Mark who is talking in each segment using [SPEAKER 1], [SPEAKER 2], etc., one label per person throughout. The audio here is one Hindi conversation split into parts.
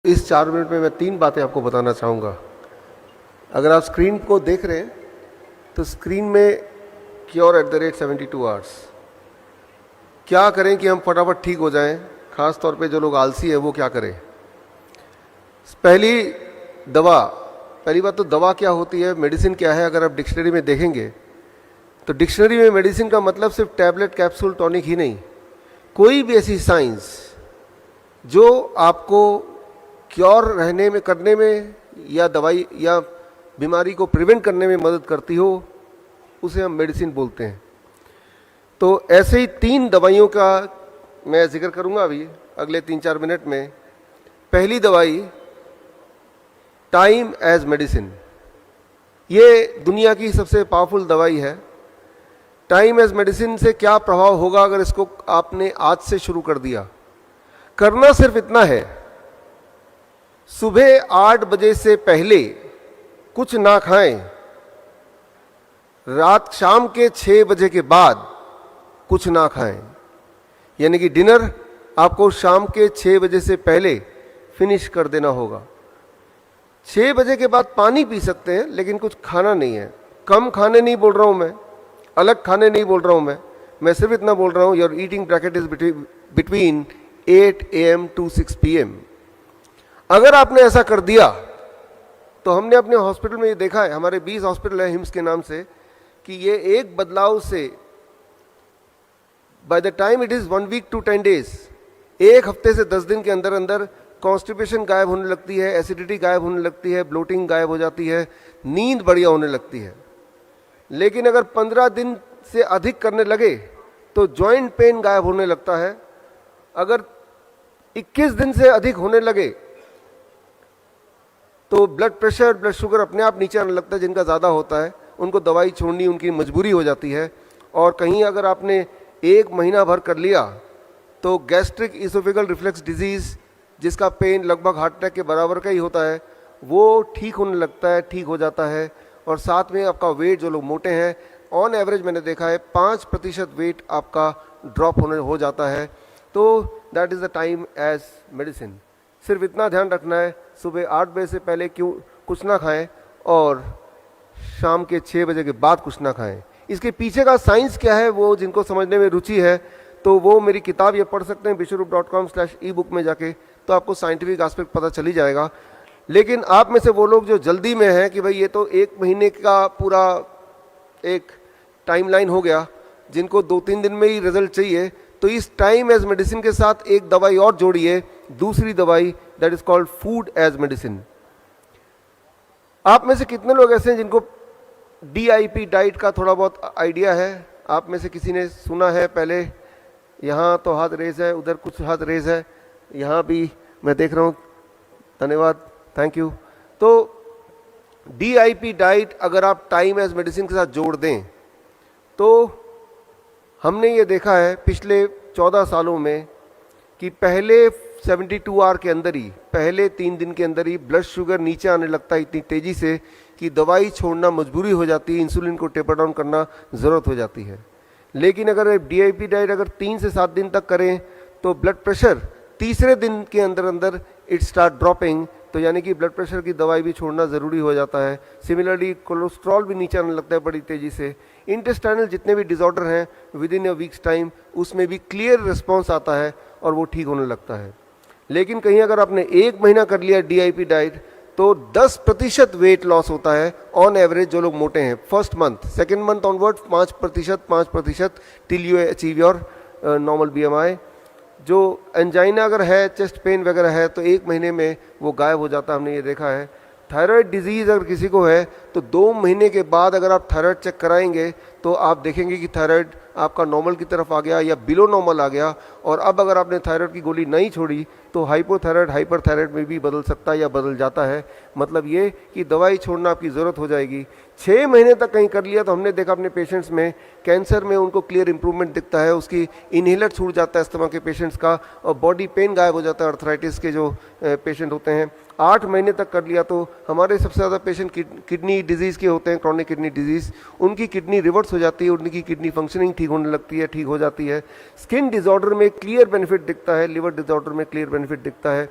[SPEAKER 1] इस 4 मिनट में मैं 3 बातें आपको बताना चाहूँगा। अगर आप स्क्रीन को देख रहे हैं तो स्क्रीन में cure@72 आवर्स। क्या करें कि हम फटाफट ठीक हो जाएं, ख़ास तौर पे जो लोग आलसी है वो क्या करें। पहली बात तो दवा क्या होती है, मेडिसिन क्या है। अगर आप डिक्शनरी में देखेंगे तो डिक्शनरी में मेडिसिन का मतलब सिर्फ टैबलेट, कैप्सूल, टॉनिक ही नहीं, कोई भी ऐसी साइंस जो आपको क्योर रहने में, करने में या दवाई या बीमारी को प्रिवेंट करने में मदद करती हो, उसे हम मेडिसिन बोलते हैं। तो ऐसे ही 3 दवाइयों का मैं जिक्र करूंगा अभी अगले 3-4 मिनट में। पहली दवाई टाइम एज मेडिसिन। ये दुनिया की सबसे पावरफुल दवाई है। टाइम एज मेडिसिन से क्या प्रभाव होगा अगर इसको आपने आज से शुरू कर दिया। करना सिर्फ इतना है, सुबह 8 बजे से पहले कुछ ना खाएं, शाम के 6 बजे के बाद कुछ ना खाएं। यानी कि डिनर आपको शाम के 6 बजे से पहले फिनिश कर देना होगा। 6 बजे के बाद पानी पी सकते हैं, लेकिन कुछ खाना नहीं है। कम खाने नहीं बोल रहा हूं मैं, अलग खाने नहीं बोल रहा हूं मैं सिर्फ इतना बोल रहा हूं, your eating bracket is between 8 AM to 6 PM। अगर आपने ऐसा कर दिया तो हमने अपने हॉस्पिटल में ये देखा है, हमारे 20 हॉस्पिटल है हिम्स के नाम से, कि ये एक बदलाव से by the time it is 1 week to 10 days, 1 हफ्ते से 10 दिन के अंदर अंदर कॉन्स्टिपेशन गायब होने लगती है, एसिडिटी गायब होने लगती है, ब्लोटिंग गायब हो जाती है, नींद बढ़िया होने लगती है। लेकिन अगर 15 दिन से अधिक करने लगे तो जॉइंट पेन गायब होने लगता है। अगर 21 दिन से अधिक होने लगे तो ब्लड प्रेशर, ब्लड शुगर अपने आप नीचे आने लगता है। जिनका ज़्यादा होता है उनको दवाई छोड़नी उनकी मजबूरी हो जाती है। और कहीं अगर आपने 1 महीना भर कर लिया तो गैस्ट्रिक इसोफेगल रिफ्लेक्स डिजीज़, जिसका पेन लगभग हार्ट अटैक के बराबर का ही होता है, वो ठीक होने लगता है, ठीक हो जाता है। और साथ में आपका वेट, जो लोग मोटे हैं, ऑन एवरेज मैंने देखा है 5% वेट आपका ड्रॉप हो जाता है। तो that is the time as medicine. सिर्फ इतना ध्यान रखना है, सुबह 8 बजे से पहले कुछ ना खाएं और शाम के 6 बजे के बाद कुछ ना खाएं। इसके पीछे का साइंस क्या है, वो जिनको समझने में रुचि है तो वो मेरी किताब ये पढ़ सकते हैं biswarup.com/ebook में जाके, तो आपको साइंटिफिक एस्पेक्ट पता चली जाएगा। लेकिन आप में से वो लोग जो जल्दी में हैं कि भाई ये तो 1 महीने का पूरा एक टाइमलाइन हो गया, जिनको 2-3 दिन में ही रिजल्ट चाहिए, तो इस टाइम एज मेडिसिन के साथ एक दवाई और जोड़िए, दूसरी दवाई, that is called food as medicine. आप में से कितने लोग ऐसे हैं जिनको DIP डाइट का थोड़ा बहुत आइडिया है? आप में से किसी ने सुना है पहले? यहाँ तो हाथ रेज है, उधर कुछ हाथ रेज है, यहाँ भी मैं देख रहा हूँ, धन्यवाद, थैंक यू। तो DIP डाइट अगर आप टाइम एज मेडिसिन के साथ जोड़ दें तो हमने ये देखा है पिछले 14 सालों में कि पहले 72 आवर के अंदर ही, पहले 3 दिन के अंदर ही ब्लड शुगर नीचे आने लगता है इतनी तेजी से कि दवाई छोड़ना मजबूरी हो जाती है, इंसुलिन को टेपर डाउन करना ज़रूरत हो जाती है। लेकिन अगर DIP डाइट अगर 3 से 7 दिन तक करें तो ब्लड प्रेशर तीसरे दिन के अंदर अंदर इट स्टार्ट ड्रॉपिंग, तो यानी कि ब्लड प्रेशर की दवाई भी छोड़ना ज़रूरी हो जाता है। सिमिलरली कोलेस्ट्रॉल भी नीचे आने लगता है बड़ी तेज़ी से। इंटेस्टाइनल जितने भी डिसऑर्डर हैं विदिन अ वीक्स टाइम उसमें भी क्लियर रिस्पॉन्स आता है और वो ठीक होने लगता है। लेकिन कहीं अगर आपने 1 महीना कर लिया DIP डाइट तो 10% वेट लॉस होता है ऑन एवरेज जो लोग मोटे हैं। First month, second month onward 5% till you achieve your normal BMI। जो एंजाइना अगर है, चेस्ट पेन वगैरह है, तो 1 महीने में वो गायब हो जाता है, हमने ये देखा है। थायराइड डिजीज़ अगर किसी को है तो 2 महीने के बाद अगर आप थायराइड चेक कराएंगे तो आप देखेंगे कि थायराइड आपका नॉर्मल की तरफ आ गया या बिलो नॉर्मल आ गया। और अब अगर आपने थायराइड की गोली नहीं छोड़ी तो हाइपोथायराइड, हाइपरथायराइड में भी बदल सकता है या बदल जाता है। मतलब ये कि दवाई छोड़ना आपकी ज़रूरत हो जाएगी। 6 महीने तक कहीं कर लिया तो हमने देखा अपने पेशेंट्स में, कैंसर में उनको क्लियर इंप्रूवमेंट दिखता है, उसकी इनहेलर छूट जाता है अस्थमा के पेशेंट्स का, और बॉडी पेन गायब हो जाता है अर्थराइटिस के जो पेशेंट होते हैं। 8 महीने तक कर लिया तो हमारे सबसे ज़्यादा पेशेंट किडनी डिजीज़ के होते हैं, क्रॉनिक किडनी डिजीज़, उनकी किडनी रिवर्स हो जाती है, उनकी किडनी फंक्शनिंग ठीक होने लगती है, ठीक हो जाती है। स्किन डिसऑर्डर में क्लियर बेनिफिट दिखता है, लिवर डिसऑर्डर में क्लियर बेनिफिट दिखता है।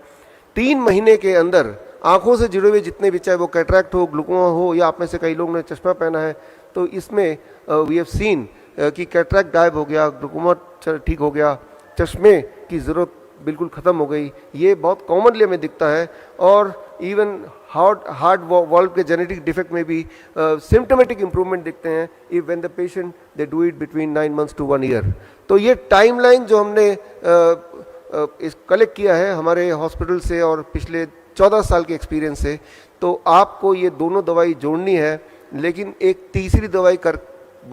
[SPEAKER 1] 3 महीने के अंदर आंखों से जुड़े हुए जितने भी, चाहे वो कैटरैक्ट हो, ग्लूकोमा हो, या आप में से कई लोग ने चश्मा पहना है, तो इसमें वी हैव सीन कि कैटरैक्ट गायब हो गया, ग्लूकोमा ठीक हो गया, चश्मे की ज़रूरत बिल्कुल ख़त्म हो गई। ये बहुत कॉमनली हमें दिखता है। और इवन हार्ट वॉल्व के जेनेटिक डिफेक्ट में भी सिम्टोमेटिक इंप्रूवमेंट दिखते हैं if when the patient they do it between 9 months to 1 year। तो ये टाइमलाइन जो हमने इस कलेक्ट किया है हमारे हॉस्पिटल से और पिछले 14 साल के एक्सपीरियंस से, तो आपको ये दोनों दवाई जोड़नी है, लेकिन एक तीसरी दवाई